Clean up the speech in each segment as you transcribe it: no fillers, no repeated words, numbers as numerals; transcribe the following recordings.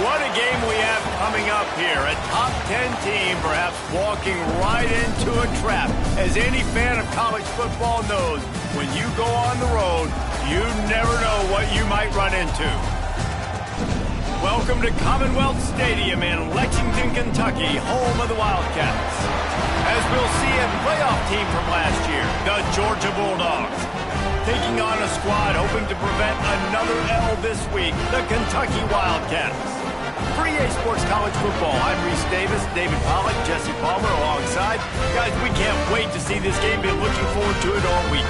What a game we have coming up here. A top 10 team perhaps walking right into a trap. As any fan of college football knows, when you go on the road, you never know what you might run into. Welcome to Commonwealth Stadium in Lexington, Kentucky, home of the Wildcats. As we'll see, a playoff team from last year, the Georgia Bulldogs. Taking on a squad hoping to prevent another L this week, the Kentucky Wildcats. For EA Sports College Football, I'm Reese Davis, David Pollack, Jesse Palmer alongside. Guys, we can't wait to see this game. Been looking forward to it all week.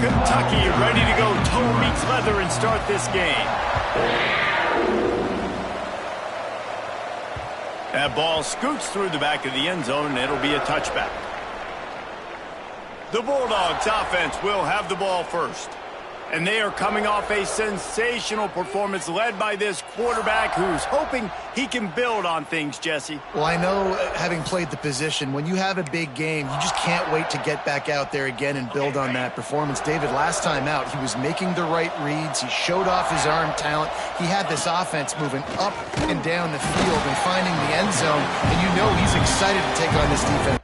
Kentucky ready to go toe meets leather and start this game. That ball scoots through the back of the end zone, and it'll be a touchback. The Bulldogs offense will have the ball first. And they are coming off a sensational performance led by this quarterback who's hoping he can build on things, Jesse. Well, I know, having played the position, when you have a big game, you just can't wait to get back out there again and build on that performance. David, last time out, he was making the right reads. He showed off his arm talent. He had this offense moving up and down the field and finding the end zone. And you know he's excited to take on this defense.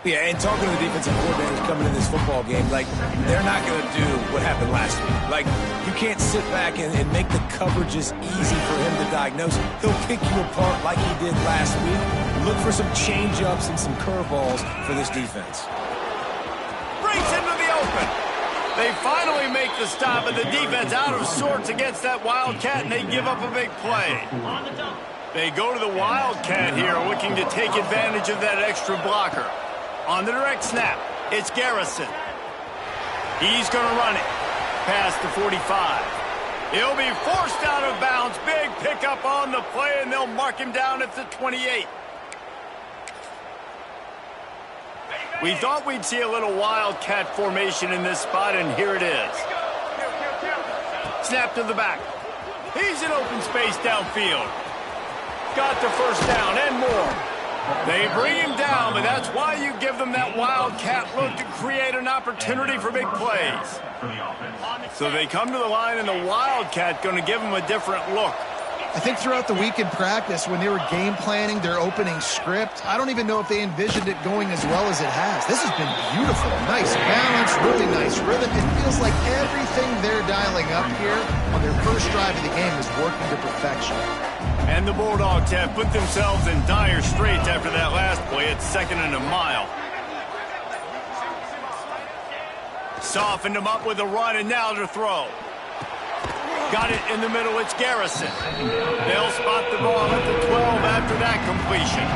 Yeah, and talking to the defensive coordinators coming in this football game, like, they're not going to do what happened last week. Like, you can't sit back and make the coverages easy for him to diagnose. He'll pick you apart like he did last week. Look for some change-ups and some curveballs for this defense. Breaks into the open. They finally make the stop, and the defense out of sorts against that Wildcat, and they give up a big play. They go to the Wildcat here, looking to take advantage of that extra blocker. On the direct snap, it's Garrison. He's going to run it past the 45. He'll be forced out of bounds. Big pickup on the play, and they'll mark him down at the 28. We thought we'd see a little Wildcat formation in this spot, and here it is. Snap to the back. He's in open space downfield. Got the first down and more. They bring him down, but that's why you give them that Wildcat look to create an opportunity for big plays. So they come to the line, and the Wildcat going to give them a different look. I think throughout the week in practice, when they were game planning their opening script, I don't even know if they envisioned it going as well as it has. This has been beautiful. Nice balance, really nice rhythm. It feels like everything they're dialing up here on their first drive of the game is working to perfection. And the Bulldogs have put themselves in dire straits after that last play. It's 2nd and a mile. Softened him up with a run, and now to throw. Got it in the middle. It's Garrison. They'll spot the ball at the 12 after that completion.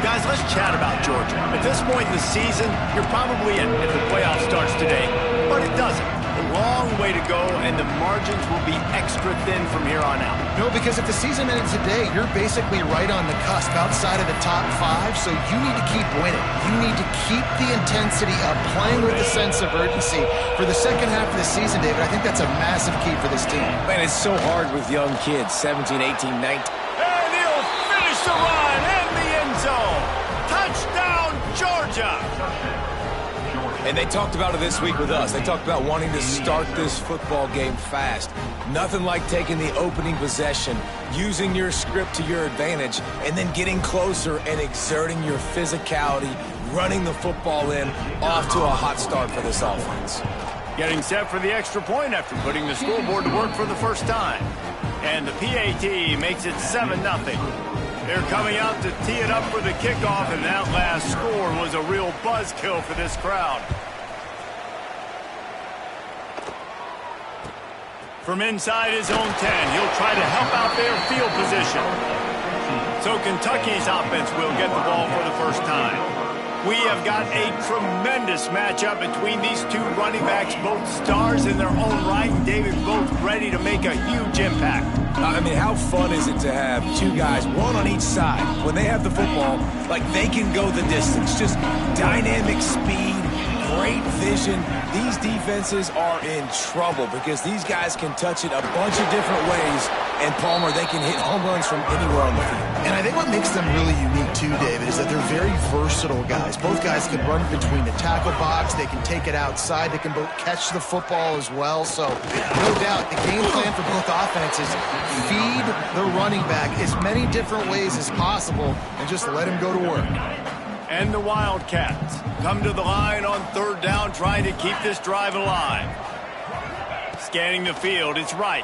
Guys, let's chat about Georgia. At this point in the season, you're probably in if the playoff starts today, but it doesn't. A long way to go, and the margins will be extra thin from here on out. No, because if the season ended today, you're basically right on the cusp, outside of the top 5, so you need to keep winning. You need to keep the intensity up, playing with a sense of urgency. For the second half of the season, David, I think that's a massive key for this team. Man, it's so hard with young kids, 17, 18, 19. And he'll finish the run in the end zone. Touchdown, Georgia! And they talked about it this week with us. They talked about wanting to start this football game fast. Nothing like taking the opening possession, using your script to your advantage, and then getting closer and exerting your physicality, running the football in, off to a hot start for this offense. Getting set for the extra point after putting the scoreboard to work for the first time. And the PAT makes it 7-0. They're coming out to tee it up for the kickoff, and that last score was a real buzzkill for this crowd. From inside his own 10, he'll try to help out their field position. So Kentucky's offense will get the ball for the first time. We have got a tremendous matchup between these two running backs, both stars in their own right, and David, both ready to make a huge impact. I mean, how fun is it to have two guys, one on each side, when they have the football, like they can go the distance. Just dynamic speed, great vision. These defenses are in trouble because these guys can touch it a bunch of different ways, and Palmer, they can hit home runs from anywhere on the field. And I think what what makes them really unique too, David, is that they're very versatile guys. Both guys can run between the tackle box. They can take it outside. They can both catch the football as well. So, no doubt, the game plan for both offenses, feed the running back as many different ways as possible and just let him go to work. And the Wildcats come to the line on third down, trying to keep this drive alive. Scanning the field, it's right.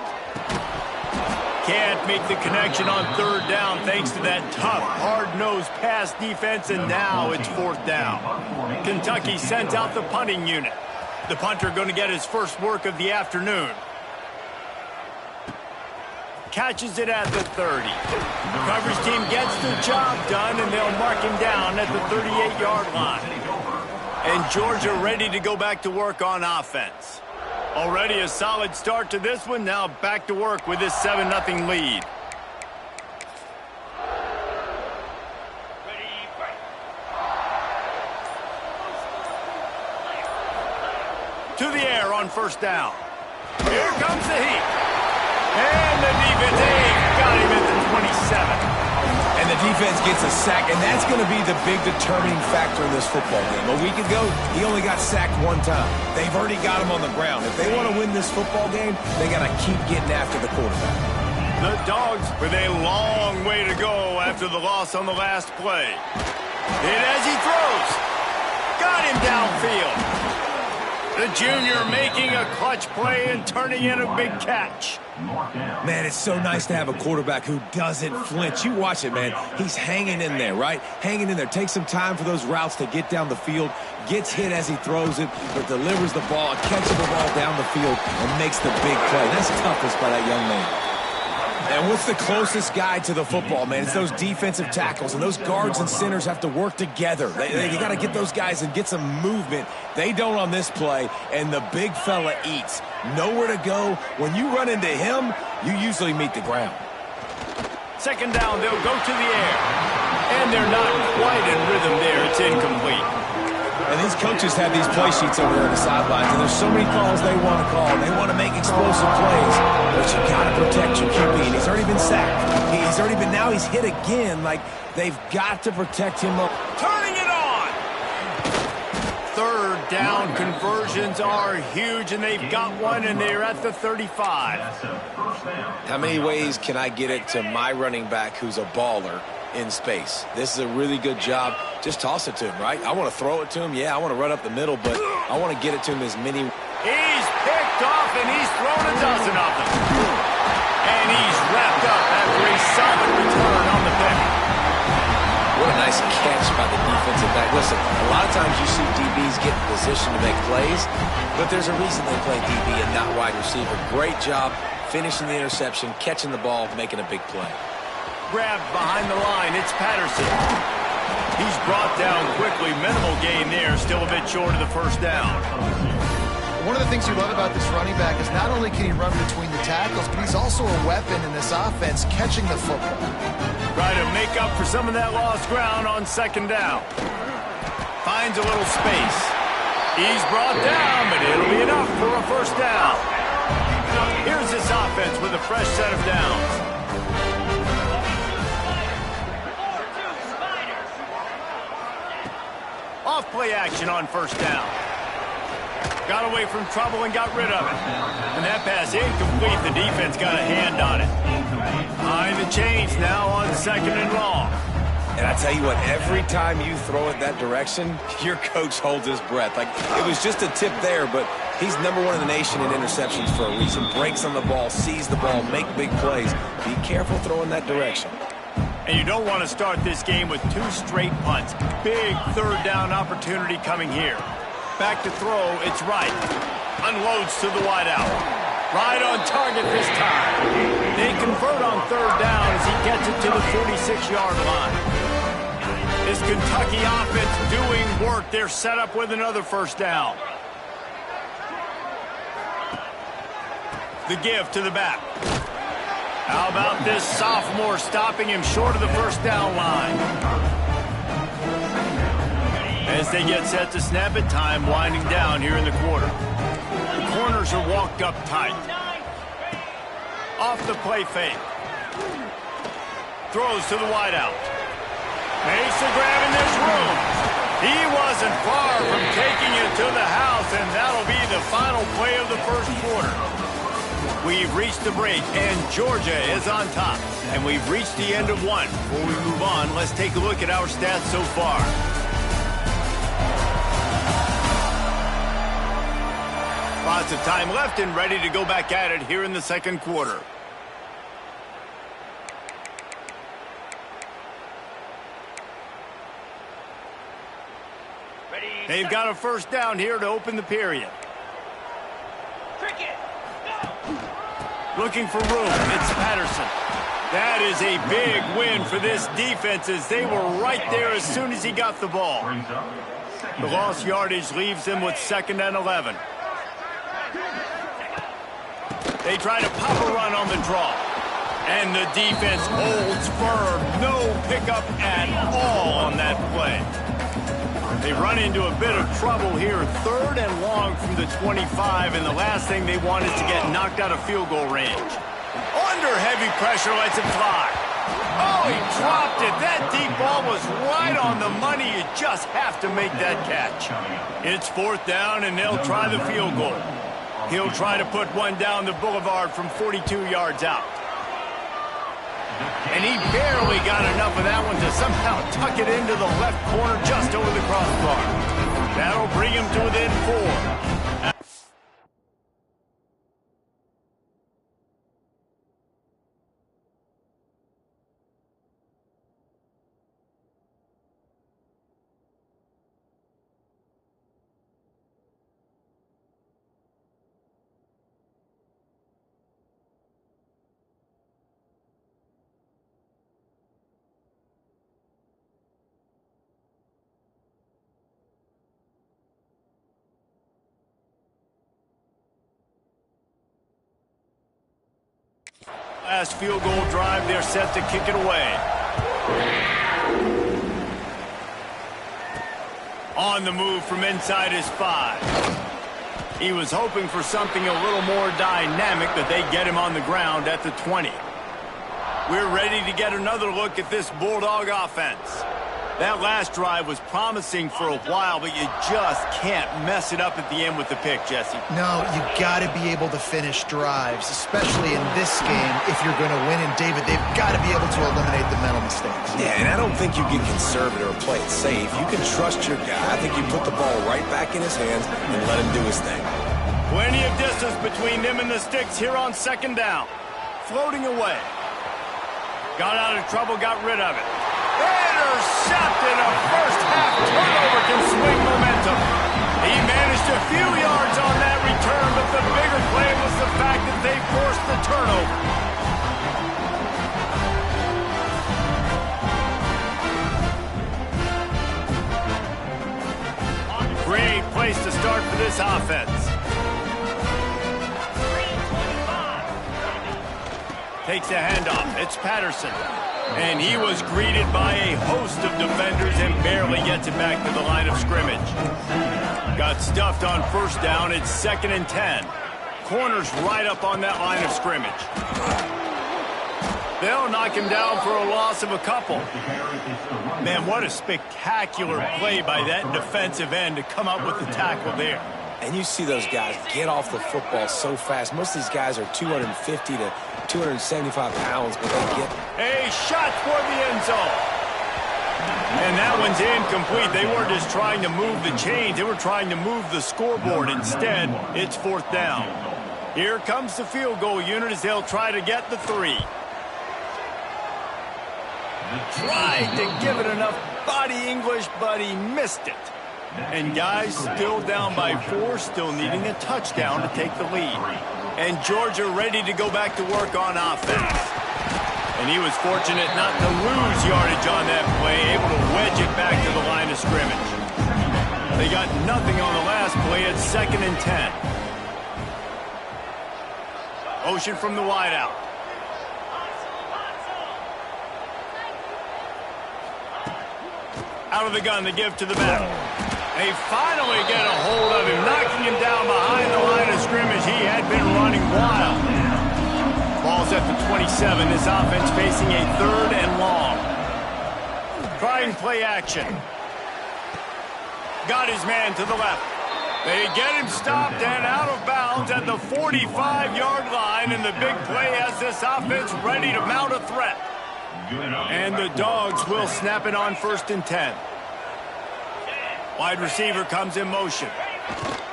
Can't make the connection on third down thanks to that tough, hard-nosed pass defense, and now it's fourth down. Kentucky sends out the punting unit. The punter going to get his first work of the afternoon. Catches it at the 30. The coverage team gets the job done, and they'll mark him down at the 38-yard line. And Georgia ready to go back to work on offense. Already a solid start to this one. Now back to work with this 7-0 lead. To the air on first down. Here comes the heat. And the defense got him at the 27. And the defense gets a sack, and that's going to be the big determining factor in this football game. A week ago, he only got sacked one time. They've already got him on the ground. If they want to win this football game, they got to keep getting after the quarterback. The Dogs with a long way to go after the loss on the last play. Hit as he throws. Got him downfield. The junior making a clutch play and turning in a big catch. Man, it's so nice to have a quarterback who doesn't flinch. You watch it, man. He's hanging in there, right? Hanging in there. Takes some time for those routes to get down the field. Gets hit as he throws it, but delivers the ball, catches the ball down the field, and makes the big play. That's toughness by that young man. And what's the closest guy to the football, man? It's those defensive tackles, and those guards and centers have to work together. They got to get those guys and get some movement. They don't on this play, and the big fella eats. Nowhere to go. When you run into him, you usually meet the ground. Second down, they'll go to the air. And they're not quite in rhythm there. It's incomplete. And these coaches have these play sheets over there on the sidelines, and there's so many calls they want to call. They want to make explosive plays, but you got to protect your QB. And he's already been sacked. Now he's hit again. Like, they've got to protect him up. Turning it on! Third down conversions are huge, and they've got one, and they're at the 35. How many ways can I get it to my running back who's a baller in space? This is a really good job. Just toss it to him, right? I want to throw it to him. Yeah, I want to run up the middle, but I want to get it to him as many. He's picked off, and he's thrown a dozen of them. And he's wrapped up after a solid return on the pick. What a nice catch by the defensive back. Listen, a lot of times you see DBs get in position to make plays, but there's a reason they play DB and not wide receiver. Great job finishing the interception, catching the ball, making a big play. Grabbed behind the line, it's Patterson. He's brought down quickly. Minimal gain there, still a bit short of the first down. One of the things you love about this running back is not only can he run between the tackles, but he's also a weapon in this offense, catching the football. Try to make up for some of that lost ground on second down. Finds a little space. He's brought down, but it'll be enough for a first down. Here's this offense with a fresh set of downs. Off play action on first down. Got away from trouble and got rid of it. And that pass incomplete. The defense got a hand on it. Behind the chains now on second and long. And I tell you what, every time you throw it that direction, your coach holds his breath. Like, it was just a tip there, but he's #1 in the nation in interceptions for a reason. Breaks on the ball, sees the ball, make big plays. Be careful throwing that direction. And you don't want to start this game with 2 straight punts. Big third down opportunity coming here. Back to throw, it's right. Unloads to the wideout. Right on target this time. They convert on third down as he gets it to the 46-yard line. This Kentucky offense doing work. They're set up with another first down. The give to the back. How about this sophomore stopping him short of the first down line? As they get set to snap it, time winding down here in the quarter. The corners are walked up tight. Off the play fake. throws to the wideout. Makes the grab in this room. He wasn't far from taking it to the house, and that'll be the final play of the first quarter. We've reached the break, and Georgia is on top. And we've reached the end of one. Before we move on, let's take a look at our stats so far. Lots of time left and ready to go back at it here in the second quarter. They've got a first down here to open the period. Looking for room. It's Patterson. That is a big win for this defense as they were right there as soon as he got the ball. The lost yardage leaves them with 2nd and 11. They try to pop a run on the draw. And the defense holds firm. No pickup at all on that play. They run into a bit of trouble here. 3rd and long from the 25, and the last thing they want is to get knocked out of field goal range. Under heavy pressure, lets it fly. Oh, he dropped it. That deep ball was right on the money. You just have to make that catch. It's 4th down, and they'll try the field goal. He'll try to put one down the boulevard from 42 yards out. And he barely got enough of that one to somehow tuck it into the left corner just over the crossbar. That'll bring him to within 4. Last field goal drive, they're set to kick it away. On the move from inside his 5. He was hoping for something a little more dynamic, but they get him on the ground at the 20. We're ready to get another look at this Bulldog offense. That last drive was promising for a while, but you just can't mess it up at the end with the pick, Jesse. No, you got to be able to finish drives, especially in this game if you're going to win. And, David, they've got to be able to eliminate the mental mistakes. Yeah, and I don't think you get conservative or play it safe. You can trust your guy. I think you put the ball right back in his hands and let him do his thing. Plenty of distance between them and the sticks here on 2nd down. Floating away. Got out of trouble, got rid of it. Intercepted. A first-half turnover can swing momentum. He managed a few yards on that return, but the bigger play was the fact that they forced the turnover. Great place to start for this offense. Takes a handoff. It's Patterson. And he was greeted by a host of defenders and barely gets it back to the line of scrimmage. Got stuffed on 1st down. It's 2nd and 10. Corner's right up on that line of scrimmage. They'll knock him down for a loss of a couple. Man, what a spectacular play by that defensive end to come up with the tackle there. And you see those guys get off the football so fast. Most of these guys are 250 to 275 pounds, but they get... A shot for the end zone. And that one's incomplete. They weren't just trying to move the chains. They were trying to move the scoreboard. Instead, it's 4th down. Here comes the field goal unit as they'll try to get the 3. Tried to give it enough body English, but he missed it. And guys still down by 4, still needing a touchdown to take the lead. And Georgia ready to go back to work on offense. And he was fortunate not to lose yardage on that play, able to wedge it back to the line of scrimmage. They got nothing on the last play. It's 2nd and 10. Motion from the wideout. Out of the gun, they give to the back. They finally get a hold of him, knocking him down behind the line of scrimmage. He had been running wild. Ball goes at the 27. This offense facing a 3rd and long. Trying play action. Got his man to the left. They get him stopped and out of bounds at the 45-yard line, and the big play has this offense ready to mount a threat. And the Dogs will snap it on 1st and 10. Wide receiver comes in motion.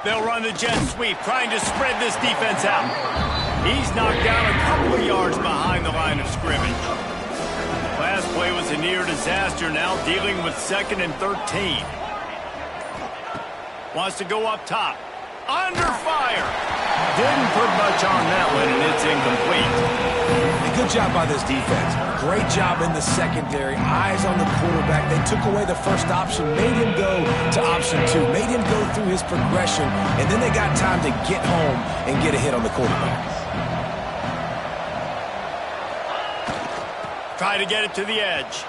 They'll run the jet sweep, trying to spread this defense out. He's knocked down a couple of yards behind the line of scrimmage. Last play was a near disaster, now dealing with 2nd and 13. Wants to go up top. Under fire. Didn't put much on that one, and it's incomplete. Good job by this defense. Great job in the secondary. Eyes on the quarterback. They took away the first option, made him go to option 2, made him go through his progression, and then they got time to get home and get a hit on the quarterback. Try to get it to the edge.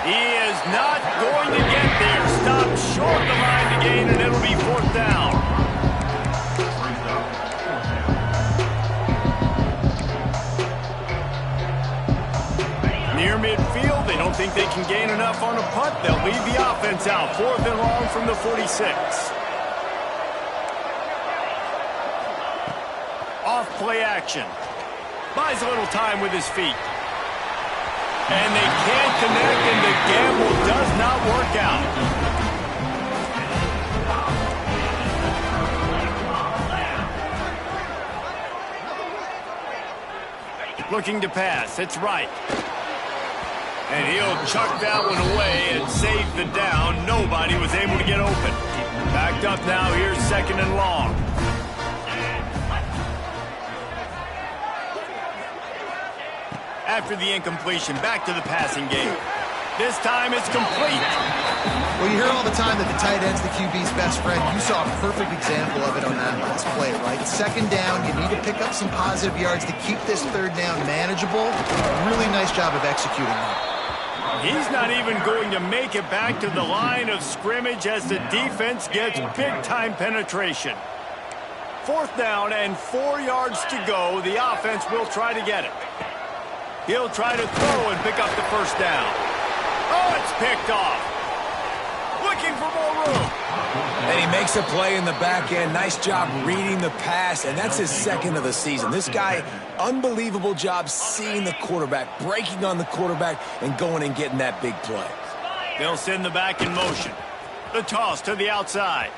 He is not going to get there. Stopped short the line to gain, and it'll be 4th down. Near midfield, they don't think they can gain enough on a punt. They'll leave the offense out. 4th and long from the 46. Off play action. Buys a little time with his feet. And they can't connect, and the gamble does not work out. Looking to pass. It's right. And he'll chuck that one away and save the down. Nobody was able to get open. Backed up now. Here's 2nd and long. After the incompletion, back to the passing game. This time it's complete. Well, you hear all the time that the tight end's the QB's best friend. You saw a perfect example of it on that last play, right? 2nd down, you need to pick up some positive yards to keep this 3rd down manageable. Really nice job of executing that. He's not even going to make it back to the line of scrimmage as the defense gets big-time penetration. 4th down and 4 yards to go. The offense will try to get it. He'll try to throw and pick up the 1st down. Oh, it's picked off. Looking for more room. And he makes a play in the back end. Nice job reading the pass, and that's his 2nd of the season. This guy, unbelievable job seeing the quarterback, breaking on the quarterback, and going and getting that big play. They'll send the back in motion. The toss to the outside.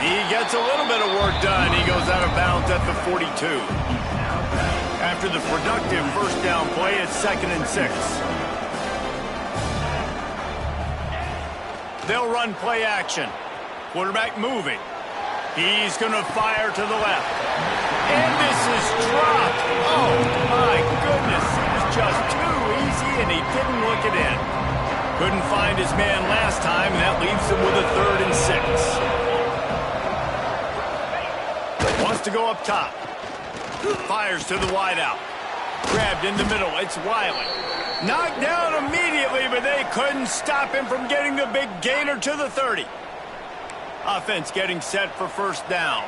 He gets a little bit of work done. He goes out of bounds at the 42. After the productive 1st down play, it's 2nd and 6. They'll run play action. Quarterback moving. He's going to fire to the left. And this is dropped. Oh, my goodness. It was just too easy, and he didn't look it in. Couldn't find his man last time, and that leaves him with a 3rd and 6. Wants to go up top. Fires to the wideout. Grabbed in the middle. It's Wiley. Knocked down immediately, but they couldn't stop him from getting the big gainer to the 30. Offense getting set for 1st down.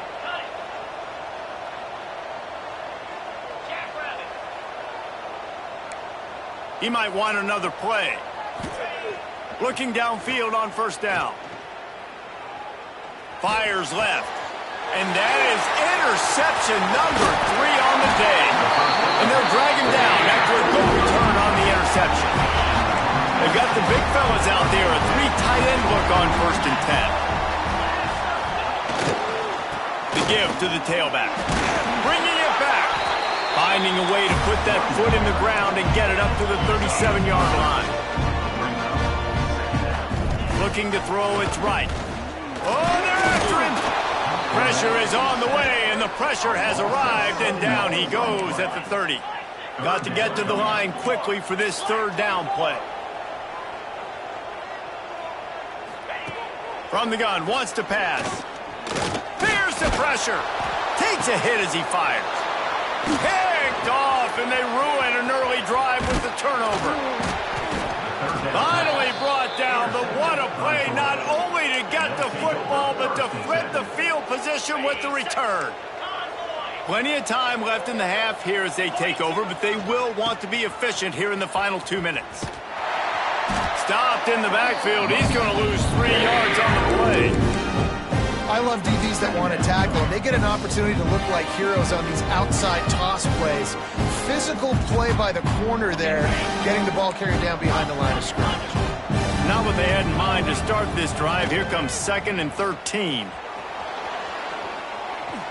He might want another play. Looking downfield on 1st down. Fires left. And that is interception number 3 on the day. And they'll drag him down after a good return on the interception. They've got the big fellas out there, a 3 tight end look on 1st and 10. The give to the tailback. Bringing it back. Finding a way to put that foot in the ground and get it up to the 37-yard line. Looking to throw, it's right. Oh, they're after him. Pressure is on the way, and the pressure has arrived, and down he goes at the 30. Got to get to the line quickly for this 3rd down play. From the gun, wants to pass. Fears the pressure. Takes a hit as he fires. Picked off, and they ruin an early drive with the turnover. Finally brought down, but what a play, not only to get the football, but to flip the field position with the return. Plenty of time left in the half here as they take over, but they will want to be efficient here in the final 2 minutes. Stopped in the backfield. He's going to lose 3 yards on the play. I love DBs that want to tackle, and they get an opportunity to look like heroes on these outside toss plays. Physical play by the corner there, getting the ball carried down behind the line of scrimmage. Not what they had in mind to start this drive. Here comes 2nd and 13.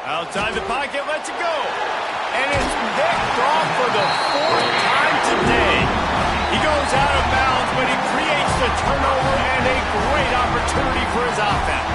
Outside the pocket, lets it go. And it's picked off for the 4th time today. He goes out of bounds, but he creates the turnover and a great opportunity for his offense.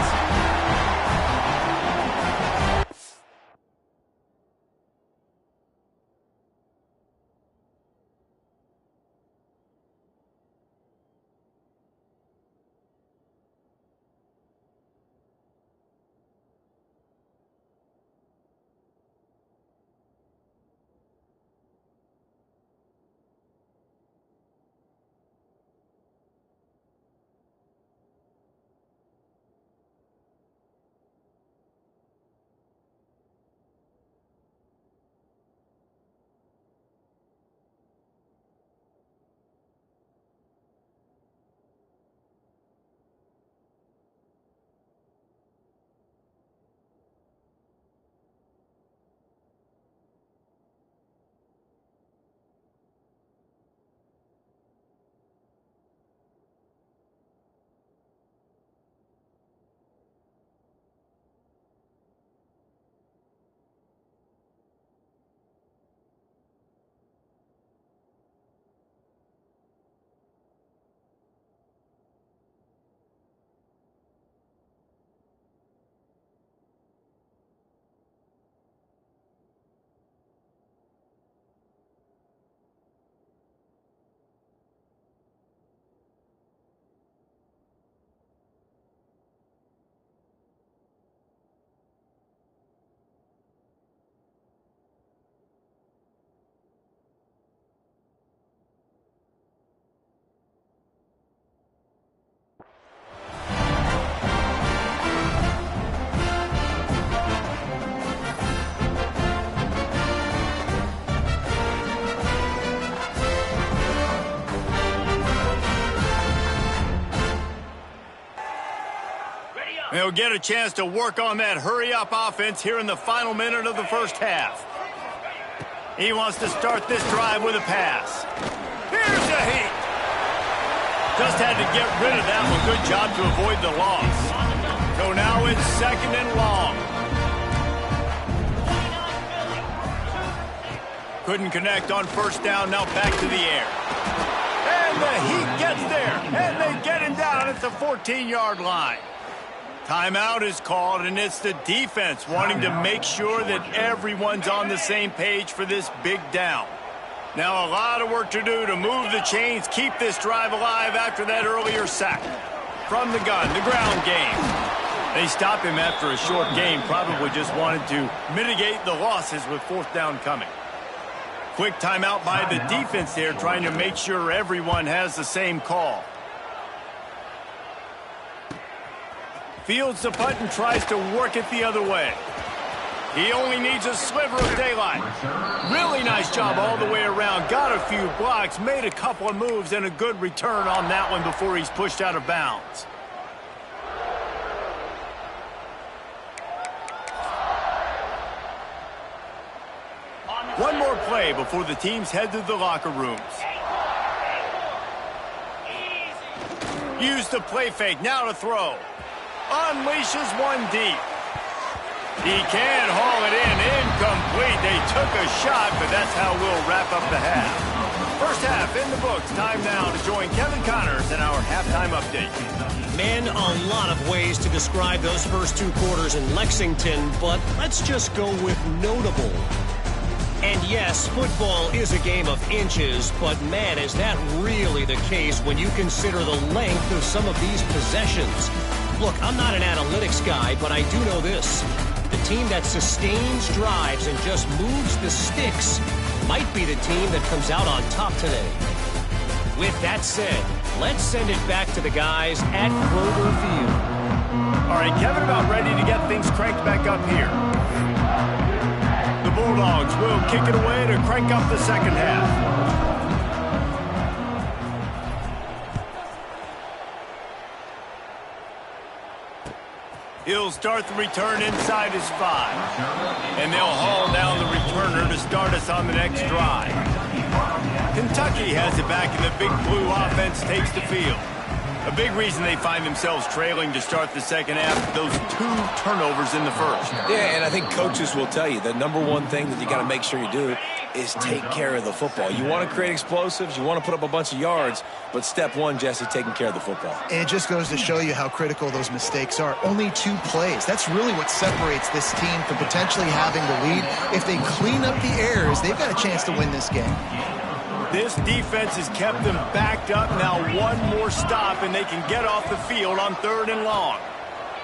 They'll get a chance to work on that hurry-up offense here in the final minute of the first half. He wants to start this drive with a pass. Here's a heat. Just had to get rid of that one. Good job to avoid the loss. So now it's 2nd and long. Couldn't connect on first down. Now back to the air. And the heat gets there. And they get him down at the 14-yard line. Timeout is called, and it's the defense wanting to make sure that everyone's on the same page for this big down. Now a lot of work to do to move the chains, keep this drive alive after that earlier sack. From the gun, the ground game. They stop him after a short game, probably just wanted to mitigate the losses with 4th down coming. Quick timeout by the defense there, trying to make sure everyone has the same call. Fields the punt and tries to work it the other way. He only needs a sliver of daylight. Really nice job all the way around. Got a few blocks, made a couple of moves, and a good return on that one before he's pushed out of bounds. One more play before the teams head to the locker rooms. Use the play fake, now to throw. Unleashes one deep. He can haul it in. Incomplete. They took a shot, but that's how we'll wrap up the half. First half in the books. Time now to join Kevin Connors in our halftime update. Man, a lot of ways to describe those first 2 quarters in Lexington, but let's just go with notable. And yes, football is a game of inches, but man, is that really the case when you consider the length of some of these possessions. Look, I'm not an analytics guy, but I do know this. The team that sustains drives and just moves the sticks might be the team that comes out on top today. With that said, let's send it back to the guys at Kroger Field. All right, Kevin, about ready to get things cranked back up here. The Bulldogs will kick it away to crank up the second half. He'll start the return inside his 5. And they'll haul down the returner to start us on the next drive. Kentucky has it back, and the Big Blue offense takes the field. A big reason they find themselves trailing to start the second half, those 2 turnovers in the first. Yeah, and I think coaches will tell you the number one thing that you got to make sure you do is take care of the football. You want to create explosives, you want to put up a bunch of yards, but step one, Jesse, taking care of the football. And it just goes to show you how critical those mistakes are. Only 2 plays. That's really what separates this team from potentially having the lead. If they clean up the errors, they've got a chance to win this game. This defense has kept them backed up. Now 1 more stop, and they can get off the field on 3rd and long.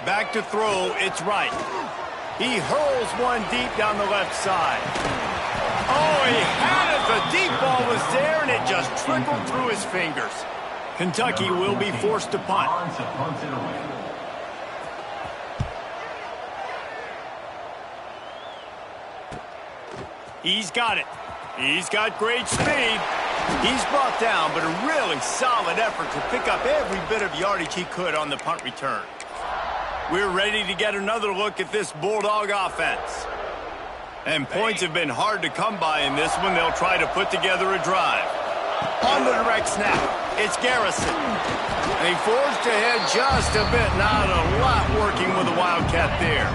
Back to throw, it's right. He hurls one deep down the left side. Oh, he had it. The deep ball was there, and it just trickled through his fingers. Kentucky will be forced to punt. He's got it. He's got great speed. He's brought down, but a really solid effort to pick up every bit of yardage he could on the punt return. We're ready to get another look at this Bulldog offense. And points have been hard to come by in this one. They'll try to put together a drive. On the direct snap, it's Garrison. They forced ahead just a bit. Not a lot working with the Wildcat there.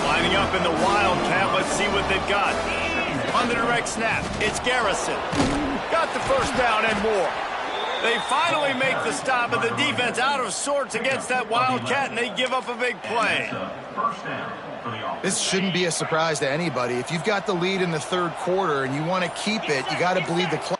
Lining up in the Wildcat, let's see what they've got. On the direct snap, it's Garrison. Got the first down and more. They finally make the stop, and the defense out of sorts against that Wildcat, and they give up a big play. This shouldn't be a surprise to anybody. If you've got the lead in the 3rd quarter and you want to keep it, you got to believe the clock.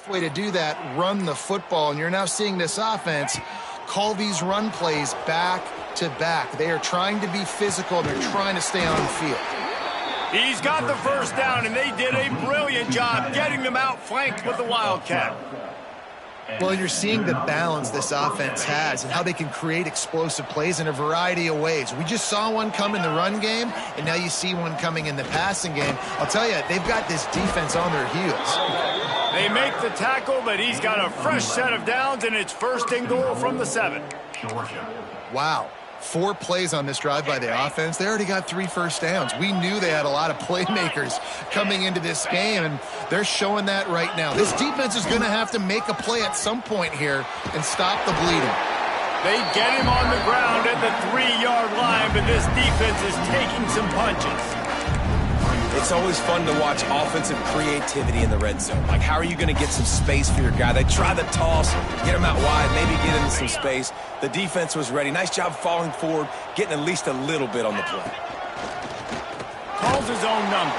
way to do that, run the football. And you're now seeing this offense call these run plays back to back. They are trying to be physical, and they're trying to stay on the field. He's got the first down, and they did a brilliant job getting them outflanked with the Wildcat. Well, you're seeing the balance this offense has and how they can create explosive plays in a variety of ways. We just saw one come in the run game, and now you see one coming in the passing game. I'll tell you, they've got this defense on their heels. They make the tackle, but he's got a fresh set of downs, and it's 1st and goal from the 7. Wow. 4 plays on this drive by the offense. They already got 3 first downs. We knew they had a lot of playmakers coming into this game, and they're showing that right now. This defense is going to have to make a play at some point here and stop the bleeding. They get him on the ground at the 3-yard line, but this defense is taking some punches. It's always fun to watch offensive creativity in the red zone. Like, how are you going to get some space for your guy? They try the toss, get him out wide, maybe get into some space. The defense was ready. Nice job falling forward, getting at least a little bit on the play. Calls his own number.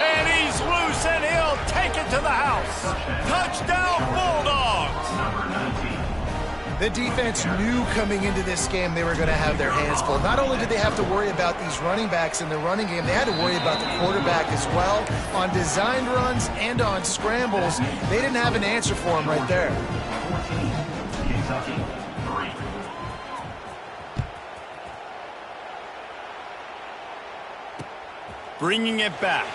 And he's loose, and he'll take it to the house. Touchdown, Bulldogs! The defense knew coming into this game they were going to have their hands full. Not only did they have to worry about these running backs in the running game, they had to worry about the quarterback as well. On designed runs and on scrambles, they didn't have an answer for him right there. Bringing it back.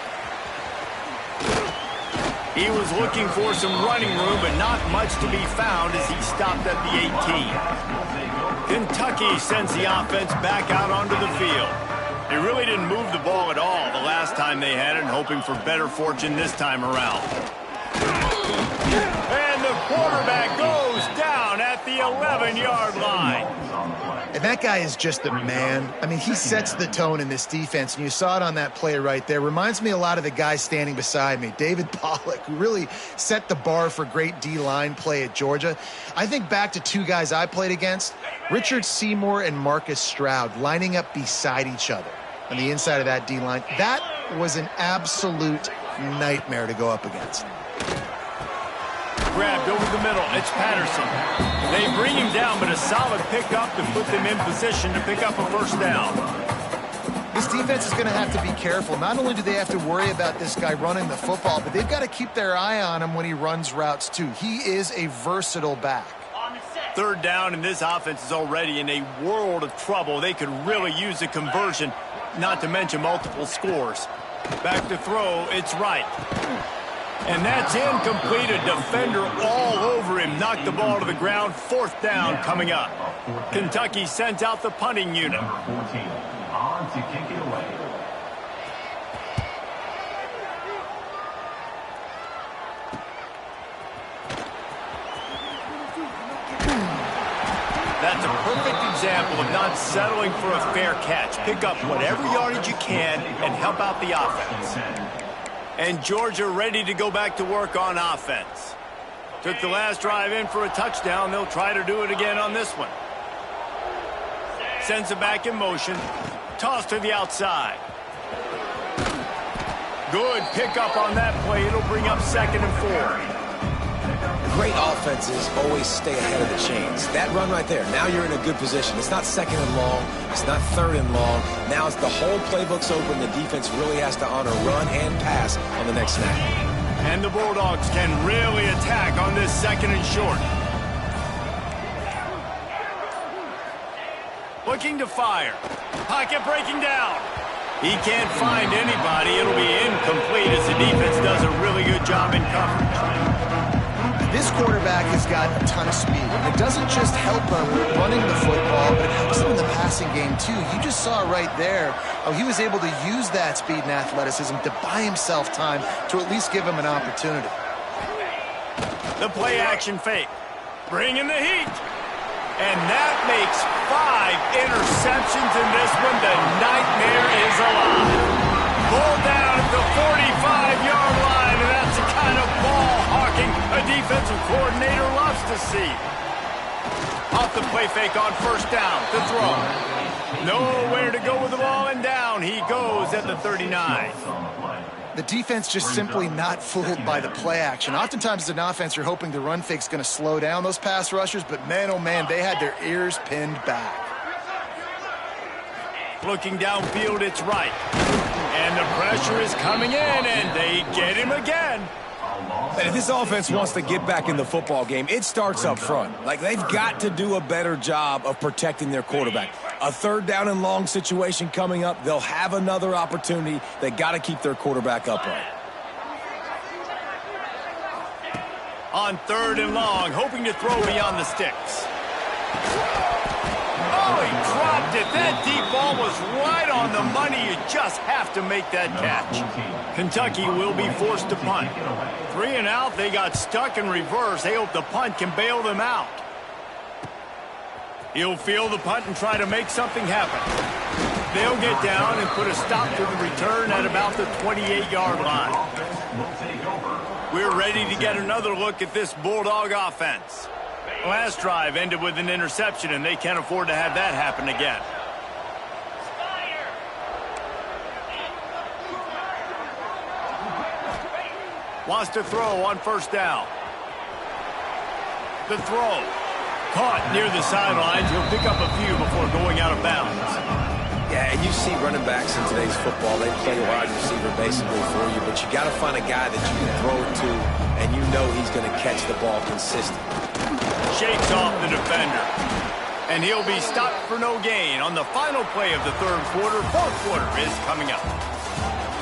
He was looking for some running room, but not much to be found as he stopped at the 18. Kentucky sends the offense back out onto the field. They really didn't move the ball at all the last time they had it, and hoping for better fortune this time around. And the quarterback goes down at the 11-yard line. And that guy is just a man. I mean, he sets the tone in this defense, and you saw it on that play right there. Reminds me a lot of the guy standing beside me, David Pollock, who really set the bar for great D-line play at Georgia. I think back to 2 guys I played against, Richard Seymour and Marcus Stroud, lining up beside each other on the inside of that D-line. That was an absolute nightmare to go up against. Grabbed over the middle. It's Patterson. They bring him down, but a solid pickup to put them in position to pick up a first down. This defense is going to have to be careful. Not only do they have to worry about this guy running the football, but they've got to keep their eye on him when he runs routes too. He is a versatile back. 3rd down, and this offense is already in a world of trouble. They could really use a conversion, not to mention multiple scores. Back to throw. It's Wright. And that's incomplete. A defender all over him. Knocked the ball to the ground. 4th down coming up. Kentucky sends out the punting unit. Number 14, on to kick it away. That's a perfect example of not settling for a fair catch. Pick up whatever yardage you can and help out the offense. And Georgia ready to go back to work on offense. Took the last drive in for a touchdown. They'll try to do it again on this one. Sends it back in motion. Toss to the outside. Good pickup on that play. It'll bring up 2nd and 4. Great offenses always stay ahead of the chains. That run right there, now you're in a good position. It's not 2nd and long. It's not 3rd and long. Now it's the whole playbook's open. The defense really has to honor run and pass on the next snap. And the Bulldogs can really attack on this 2nd and short. Looking to fire. Pocket breaking down. He can't find anybody. It'll be incomplete as the defense does a really good job in coverage. This quarterback has got a ton of speed. It doesn't just help him running the football, but it helps him in the passing game too. You just saw right there how he was able to use that speed and athleticism to buy himself time to at least give him an opportunity. The play action fake. Bringing the heat. And that makes 5 interceptions in this one. The nightmare is alive. Pulled down at the 45-yard line, and that's the kind of ball hawking a defensive coordinator loves to see. Off the play fake on 1st down to throw. Nowhere to go with the ball, and down he goes at the 39. The defense just simply not fooled by the play action. Oftentimes as an offense, you're hoping the run fake's going to slow down those pass rushers, but man, oh man, they had their ears pinned back. Looking downfield, it's right. And the pressure is coming in, and they get him again. And if this offense wants to get back in the football game, it starts up front. Like, they've got to do a better job of protecting their quarterback. A 3rd down and long situation coming up, they'll have another opportunity. They got to keep their quarterback upright. On 3rd and long, hoping to throw beyond the sticks. Oh, he dropped it. That deep ball was right on the money. You just have to make that catch. Kentucky will be forced to punt. 3 and out, they got stuck in reverse. They hope the punt can bail them out. He'll field the punt and try to make something happen. They'll get down and put a stop to the return at about the 28-yard line. We're ready to get another look at this Bulldog offense. Last drive ended with an interception, and they can't afford to have that happen again. Wants to throw on 1st down. The throw. Caught near the sidelines. He'll pick up a few before going out of bounds. Yeah, and you see running backs in today's football, they play a wide receiver basically for you, but you got to find a guy that you can throw it to, and you know he's going to catch the ball consistently. Shakes off the defender. And he'll be stopped for no gain on the final play of the 3rd quarter. 4th quarter is coming up.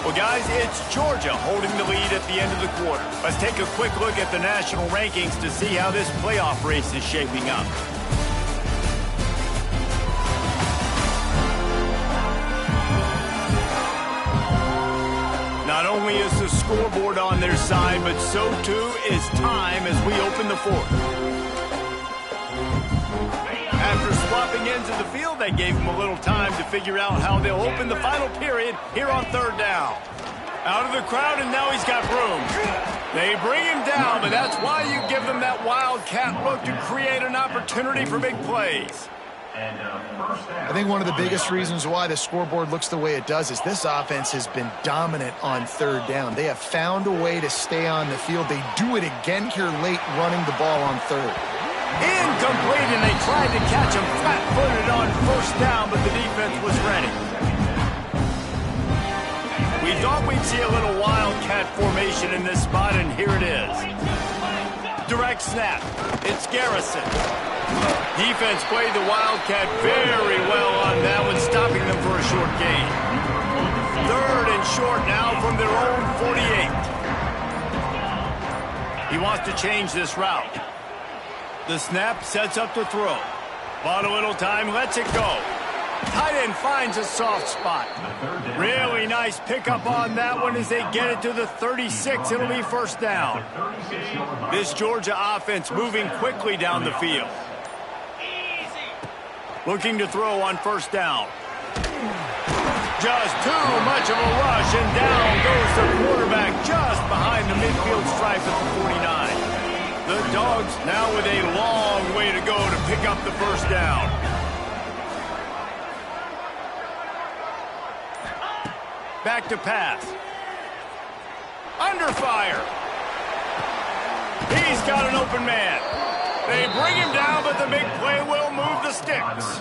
Well, guys, it's Georgia holding the lead at the end of the quarter. Let's take a quick look at the national rankings to see how this playoff race is shaping up. Not only is the scoreboard on their side, but so too is time as we open the 4th. After swapping ends of the field, that gave them a little time to figure out how they'll open the final period here on 3rd down. Out of the crowd, and now he's got room. They bring him down, but that's why you give them that wildcat look to create an opportunity for big plays. I think one of the biggest reasons why the scoreboard looks the way it does is this offense has been dominant on 3rd down. They have found a way to stay on the field. They do it again here late, running the ball on 3rd. Incomplete, and they tried to catch him flat-footed on 1st down, but the defense was ready. We thought we'd see a little wildcat formation in this spot, and here it is. Direct snap. It's Garrison. Defense played the wildcat very well on that one, stopping them for a short gain. 3rd and short now from their own 48. He wants to change this route. The snap sets up to throw. Bought a little time, lets it go. Tight end finds a soft spot. Really nice pickup on that one as they get it to the 36. It'll be 1st down. This Georgia offense moving quickly down the field. Looking to throw on 1st down. Just too much of a rush, and down goes the quarterback just behind the midfield stripe at the 49. The Dogs now with a long way to go to pick up the 1st down. Back to pass. Under fire. He's got an open man. They bring him down, but the big play will move the sticks.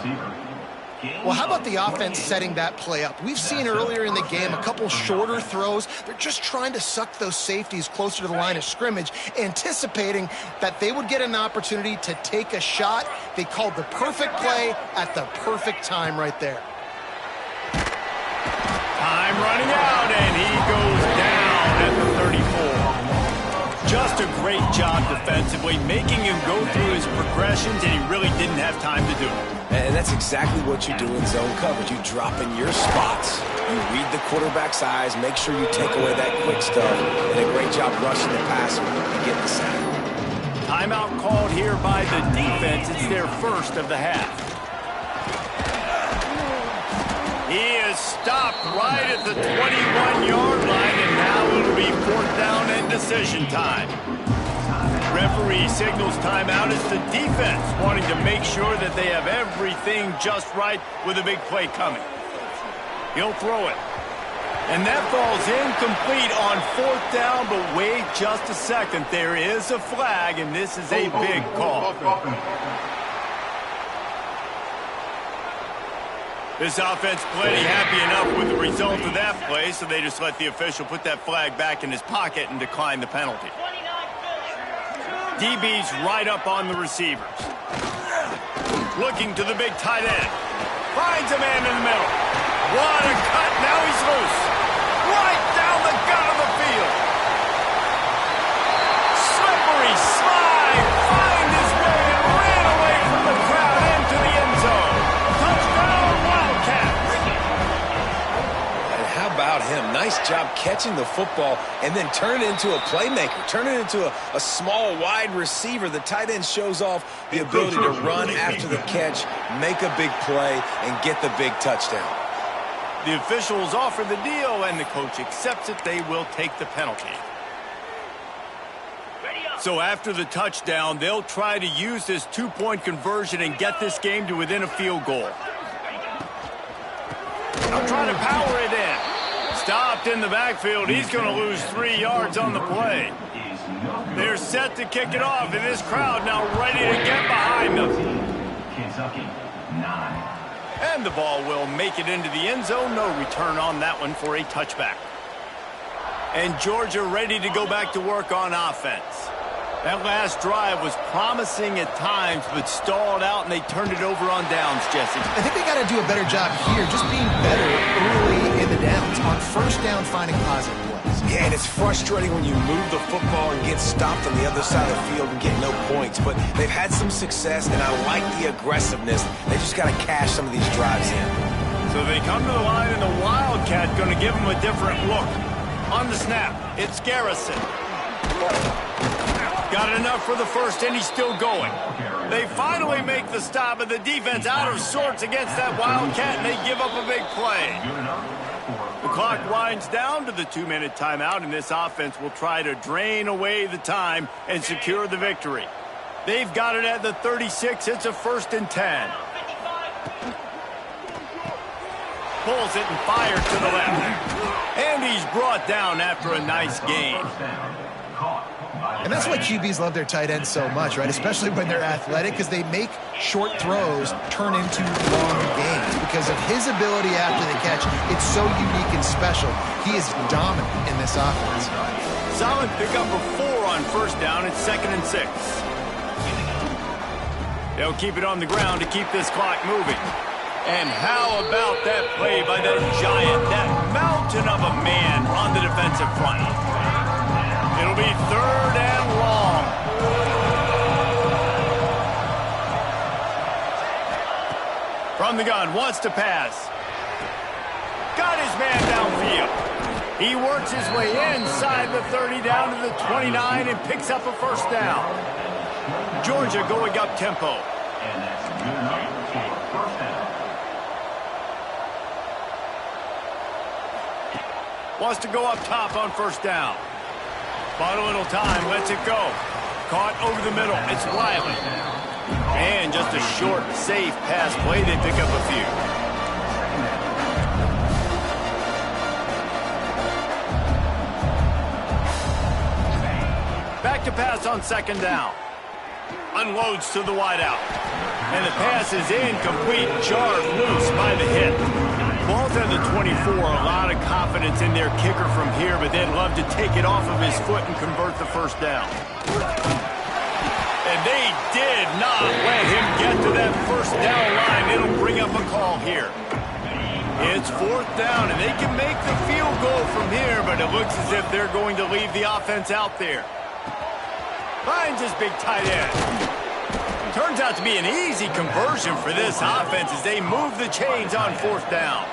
Well, how about the offense setting that play up? We've seen earlier in the game a couple shorter throws. They're just trying to suck those safeties closer to the line of scrimmage, anticipating that they would get an opportunity to take a shot. They called the perfect play at the perfect time right there. Time running out, and he goes down at the 34. Just a great job defensively, making him go through his progressions, and he really didn't have time to do it. And that's exactly what you do in zone coverage. You drop in your spots, you read the quarterback's eyes, make sure you take away that quick stuff, and a great job rushing the passer and getting the sack. Timeout called here by the defense. It's their 1st of the half. He is stopped right at the 21-yard line, and now it'll be 4th down and decision time. Referee signals timeout. It's the defense wanting to make sure that they have everything just right with a big play coming. He'll throw it. And that ball's incomplete on 4th down, but wait just a second. There is a flag, and this is a big call. This offense plenty happy enough with the result of that play, so they just let the official put that flag back in his pocket and decline the penalty. DB's right up on the receivers. Looking to the big tight end. Finds a man in the middle. What a cut. Now he's loose. Right down the gut of the field. Slippery slide. Find his way and ran away from the crowd into the end zone. Touchdown, Wildcats. And how about him? Nice job catching the football and then turn it into a playmaker. Turn it into a small, wide receiver. The tight end shows off the ability to run after the catch, make a big play, and get the big touchdown. The officials offer the deal, and the coach accepts it. They will take the penalty. So after the touchdown, they'll try to use this 2-point conversion and get this game to within a field goal. They'll try to power it in. Stopped in the backfield. He's going to lose 3 yards on the play. They're set to kick it off, and this crowd now ready to get behind them. Kentucky, 9. And the ball will make it into the end zone. No return on that one for a touchback. And Georgia ready to go back to work on offense. That last drive was promising at times, but stalled out, and they turned it over on downs, Jesse. I think they got to do a better job here, just being better early in the downs. On 1st down, finding positive plays. Yeah, and it's frustrating when you move the football and get stopped on the other side of the field and get no points. But they've had some success, and I like the aggressiveness. They just got to cash some of these drives in. So they come to the line, and the Wildcat going to give them a different look. On the snap, it's Garrison. Got enough for the first, and he's still going. They finally make the stop, and the defense out of sorts against that Wildcat, and they give up a big play. The clock winds down to the 2-minute timeout, and this offense will try to drain away the time and secure the victory. They've got it at the 36. It's a 1st and 10. Pulls it and fires to the left. And he's brought down after a nice gain. And that's why QBs love their tight ends so much, right? Especially when they're athletic, because they make short throws turn into long gains. Because of his ability after the catch, it's so unique and special. He is dominant in this offense. Solid pickup of 4 on 1st down. It's 2nd and 6. They'll keep it on the ground to keep this clock moving. And how about that play by that giant, that mountain of a man on the defensive front? It'll be 3rd and long. From the gun, wants to pass. Got his man downfield. He works his way inside the 30 down to the 29 and picks up a 1st down. Georgia going up tempo. And that's good enough for 1st down. Wants to go up top on 1st down. Bought a little time, lets it go. Caught over the middle, it's Wiley. And just a short, safe pass play, they pick up a few. Back to pass on 2nd down. Unloads to the wideout. And the pass is incomplete, jarred loose by the hit. Ball's at the 24, a lot of confidence in their kicker from here, but they'd love to take it off of his foot and convert the 1st down. And they did not let him get to that 1st down line. It'll bring up a call here. It's 4th down, and they can make the field goal from here, but it looks as if they're going to leave the offense out there. Finds his big tight end. Turns out to be an easy conversion for this offense as they move the chains on 4th down.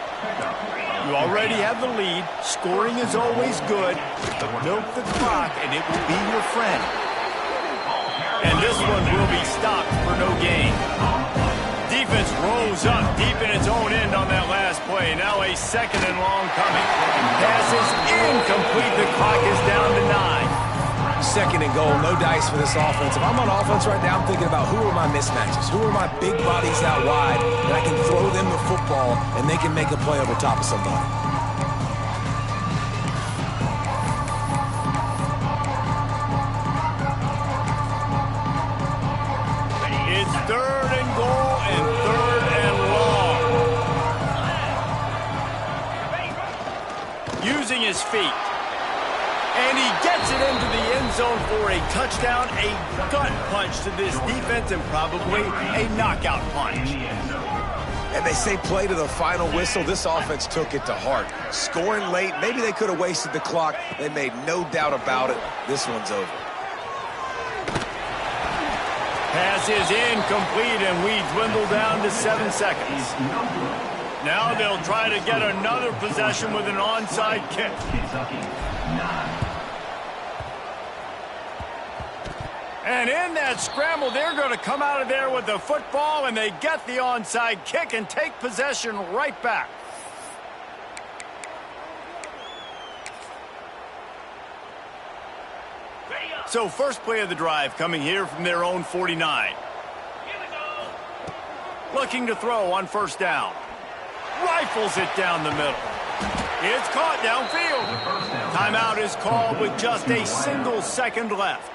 You already have the lead. Scoring is always good, but milk the clock and it will be your friend. And this one will be stopped for no gain. Defense rolls up deep in its own end on that last play. Now a 2nd and long coming. Pass is incomplete. The clock is down to 9. 2nd and goal, no dice for this offense. If I'm on offense right now, I'm thinking about who are my mismatches, who are my big bodies out wide, and I can throw them the football, and they can make a play over top of somebody. using his feet. And he gets it into the end zone for a touchdown, a gut punch to this defense, and probably a knockout punch. And they say play to the final whistle. This offense took it to heart. Scoring late, maybe they could have wasted the clock. They made no doubt about it. This one's over. Pass is incomplete, and we dwindle down to 7 seconds. Now they'll try to get another possession with an onside kick. Kentucky, 9. And in that scramble, they're going to come out of there with the football, and they get the onside kick and take possession right back. So first play of the drive coming here from their own 49. Looking to throw on first down. Rifles it down the middle. It's caught downfield. Timeout is called with just a single second left.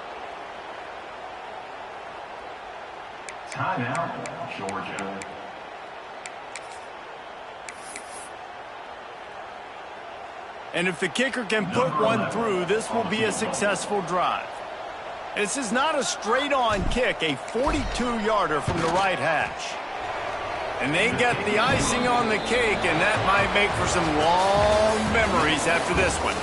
Timeout, Georgia. And if the kicker can put one through, this will be a successful drive. This is not a straight-on kick, a 42-yarder from the right hash. And they get the icing on the cake, and that might make for some long memories after this one.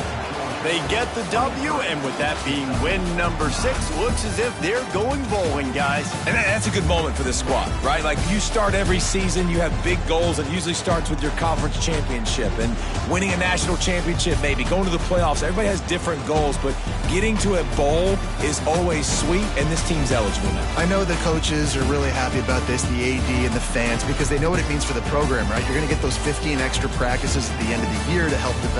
They get the W, and with that being win number 6, looks as if they're going bowling, guys. And that's a good moment for this squad, right? Like, you start every season, you have big goals. It usually starts with your conference championship and winning a national championship, maybe going to the playoffs. Everybody has different goals, but getting to a bowl is always sweet, and this team's eligible now. I know the coaches are really happy about this, the AD and the fans, because they know what it means for the program, right? You're going to get those 15 extra practices at the end of the year to help develop